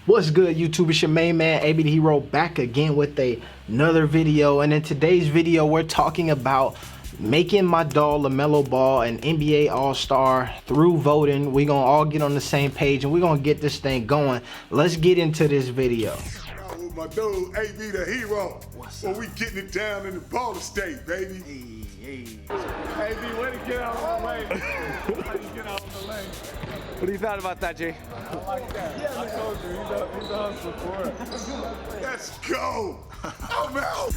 What's good, YouTube? It's your main man, AB the Hero, back again with another video. And in today's video, we're talking about making my dog LaMelo Ball an NBA All-Star through voting. We're gonna all get on the same page and we're gonna get this thing going. Let's get into this video. With my dude, AB the Hero. Well, we getting it down in the Boulder State, baby. AB, way to get out of the lane. How you get out of the lane? What do you thought about that, Jay? I like that. Yeah, I told you, he's a hustler for it. Let's go. I'm out.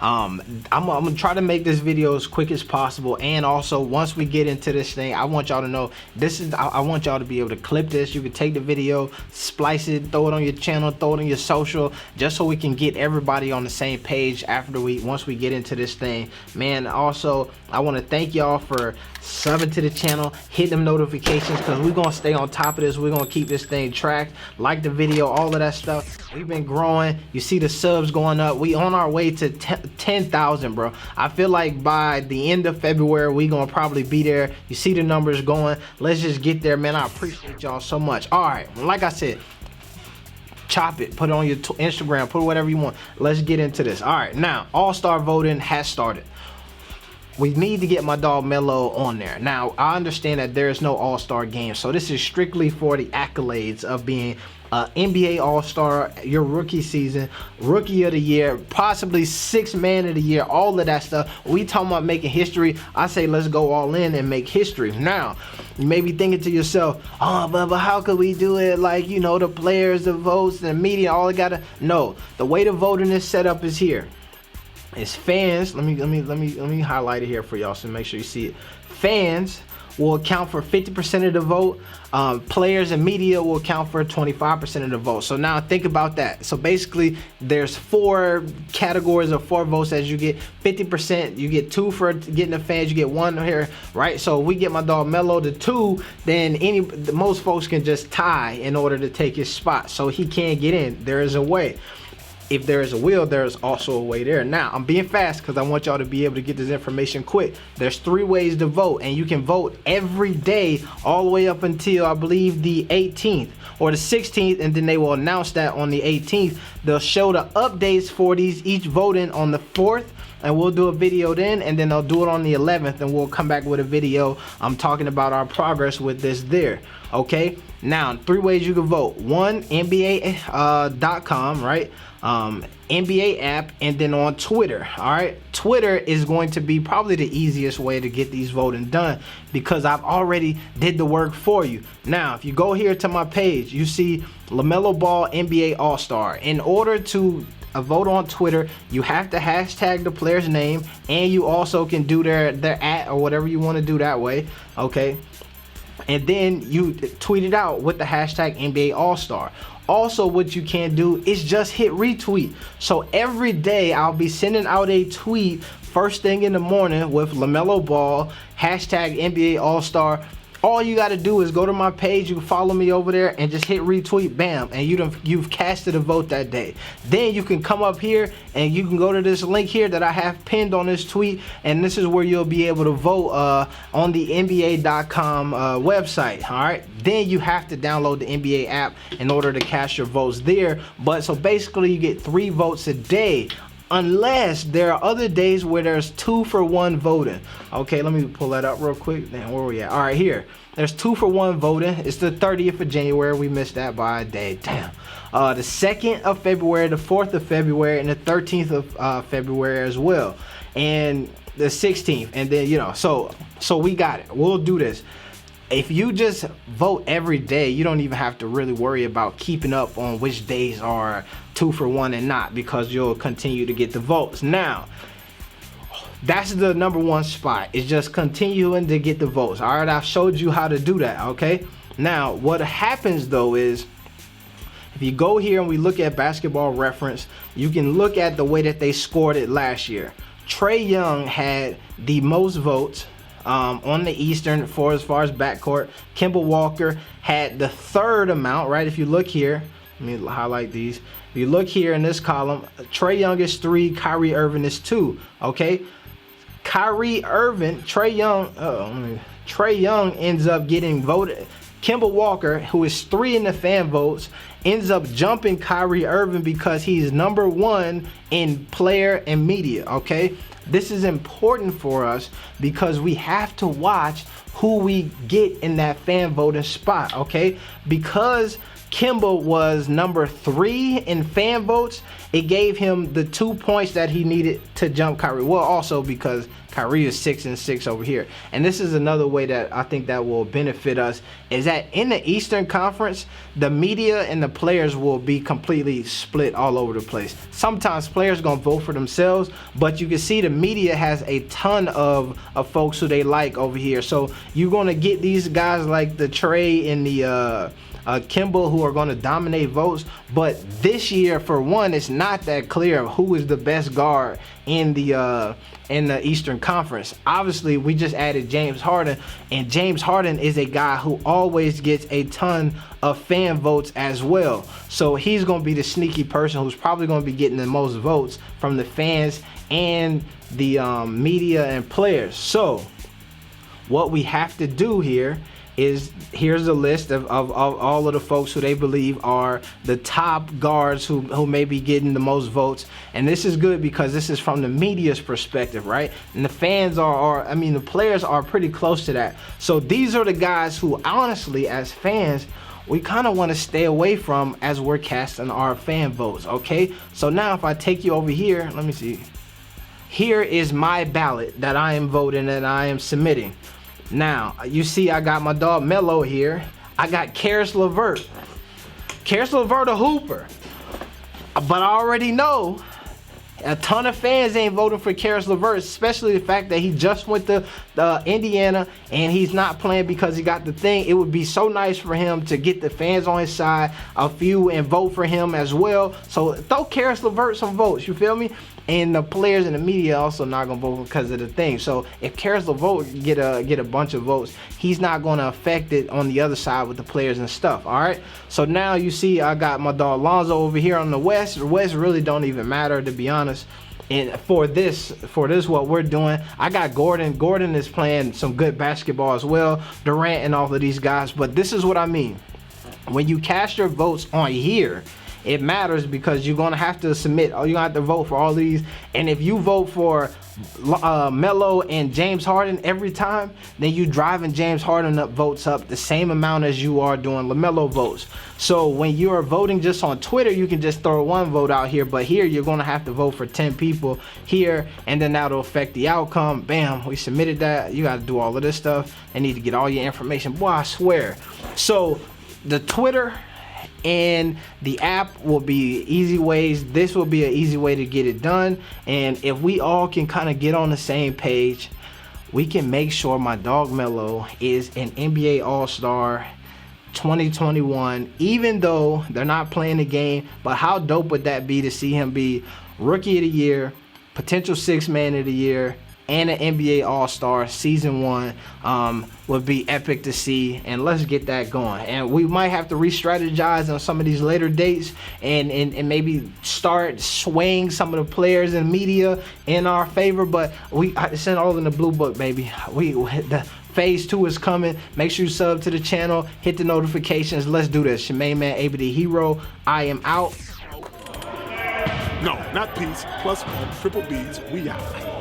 I'm gonna try to make this video as quick as possible, and also once we get into this thing, I want y'all to know this is I want y'all to be able to clip this. You can take the video, splice it, throw it on your channel, throw it on your social, just so we can get everybody on the same page after once we get into this thing, man. Also, I want to thank y'all for subbing to the channel, hit them notifications, because we're gonna stay on top of this. We're gonna keep this thing tracked. Like the video, all of that stuff. We've been growing. You see the subs going up. We on our way to 10,000, bro. I feel like by the end of February we gonna probably be there. You see the numbers going. Let's just get there, man. I appreciate y'all so much. All right, like I said, chop it, put it on your Instagram, put whatever you want. Let's get into this. All right, now all-star voting has started. We need to get my dog Melo on there. Now, I understand that there is no all-star game, so this is strictly for the accolades of being NBA All-Star, your rookie season, Rookie of the Year, possibly Sixth Man of the Year, all of that stuff. We talking about making history. I say let's go all in and make history. Now, you may be thinking to yourself, oh, but how could we do it? Like, you know, the players, the votes, the media, all they gotta. No, the way the voting is set up is here. It's fans. Let me highlight it here for y'all so make sure you see it. Fans will account for 50% of the vote. Players and media will account for 25% of the vote. So now think about that. So basically there's 4 categories of 4 votes as you get 50%. You get 2 for getting the fans, you get 1 here, right? So we get my dog Melo to 2, then most folks can just tie in order to take his spot. So he can't get in. There is a way. If there is a will, there's also a way there. Now, I'm being fast because I want y'all to be able to get this information quick. There's 3 ways to vote, and you can vote every day all the way up until, I believe, the 18th or the 16th, and then they will announce that on the 18th. They'll show the updates for each voting on the 4th, and we'll do a video then, and then they'll do it on the 11th, and we'll come back with a video talking about our progress with this there. Okay, now 3 ways you can vote. 1, NBA.com, right? NBA app, and then on Twitter. All right, Twitter is going to be probably the easiest way to get these voting done because I've already did the work for you. Now, if you go here to my page, you see LaMelo Ball NBA All-Star. In order to vote on Twitter, you have to hashtag the player's name, and you also can do their @ or whatever you want to do that way. Okay, and then you tweet it out with the hashtag NBA All-Star. Also, what you can do is just hit retweet. So every day I'll be sending out a tweet first thing in the morning with LaMelo Ball, hashtag NBA All-Star. All you got to do is go to my page, you can follow me over there and just hit retweet, bam, and you've casted a vote that day. Then you can come up here and you can go to this link here that I have pinned on this tweet, and this is where you'll be able to vote on the NBA.com website. All right, then you have to download the NBA app in order to cast your votes there. But so basically you get 3 votes a day, unless there are other days where there's 2 for 1 voting. Okay, let me pull that up real quick. Damn, where we at? All right, here. There's 2 for 1 voting. It's the 30th of January. We missed that by a day. Damn. The 2nd of February, the 4th of February, and the 13th of February as well, and the 16th. And then, you know, so we got it. We'll do this. If you just vote every day, you don't even have to really worry about keeping up on which days are 2 for 1 and not, because you'll continue to get the votes. Now, that's the #1 spot. It's just continuing to get the votes. All right, I've showed you how to do that. Okay, now what happens though is if you go here and we look at Basketball Reference, you can look at the way that they scored it last year. Trae Young had the most votes on the Eastern for as far as backcourt. Kemba Walker had the 3rd amount, right? If you look here, let me highlight these. If you look here in this column, Trae Young is 3, Kyrie Irving is 2. Okay, Kyrie Irving, Trae Young ends up getting voted. Kemba Walker, who is 3 in the fan votes, ends up jumping Kyrie Irving because he's #1 in player and media, okay? This is important for us because we have to watch who we get in that fan voting spot, okay? Because Kemba was #3 in fan votes, it gave him the 2 points that he needed to jump Kyrie. Well, also because Kyrie is 6-6 over here. And this is another way that I think that will benefit us, is that in the Eastern Conference, the media and the players will be completely split all over the place. Sometimes players gonna vote for themselves, but you can see the media has a ton of folks who they like over here. So you're gonna get these guys like the Trae and the Kemba who are going to dominate votes, but this year, for one, it's not that clear of who is the best guard in the Eastern Conference. Obviously, we just added James Harden, and James Harden is a guy who always gets a ton of fan votes as well. So he's going to be the sneaky person who's probably going to be getting the most votes from the fans and the media and players. So what we have to do here is, here's a list of all of the folks who they believe are the top guards who may be getting the most votes. And this is good because this is from the media's perspective, right? And the fans the players are pretty close to that. So these are the guys who, honestly, as fans, we kind of want to stay away from as we're casting our fan votes, okay? So now if I take you over here, let me see. Here is my ballot that I am voting and I am submitting. Now, you see I got my dog Melo here. I got Karis LeVert. Karis LeVert a hooper. But I already know a ton of fans ain't voting for Karis LeVert, especially the fact that he just went to Indiana and he's not playing because he got the thing. It would be so nice for him to get the fans on his side, a few, and vote for him as well. So throw Karis LeVert some votes, you feel me? And the players and the media also not gonna vote because of the thing. So if Karis LeVert get a bunch of votes, he's not gonna affect it on the other side with the players and stuff. All right. So now you see I got my dog Lonzo over here on the West. The West really don't even matter, to be honest. And for this what we're doing, I got Gordon. Gordon is playing some good basketball as well. Durant and all of these guys. But this is what I mean. When you cast your votes on here, it matters because you're gonna have to submit. You're gonna have to vote for all these. And if you vote for Melo and James Harden every time, then you driving James Harden votes up the same amount as you are doing LaMelo votes. So when you are voting just on Twitter, you can just throw one vote out here, but here you're gonna have to vote for 10 people here, and then that'll affect the outcome. Bam, we submitted that. You got to do all of this stuff. They need to get all your information. Boy, I swear. So the Twitter and the app will be easy ways. This will be an easy way to get it done. And if we all can kind of get on the same page, we can make sure my dog Melo is an NBA All-Star 2021, even though they're not playing the game. But how dope would that be to see him be Rookie of the Year, potential 6th Man of the Year, and an NBA All-Star season 1 would be epic to see. And let's get that going. And we might have to re-strategize on some of these later dates and maybe start swaying some of the players and media in our favor. But it's all in the blue book, baby. The phase 2 is coming. Make sure you sub to the channel, hit the notifications. Let's do this. Your main man, AB the Hero. I am out. No, not peace. Plus one. Triple B's. We out.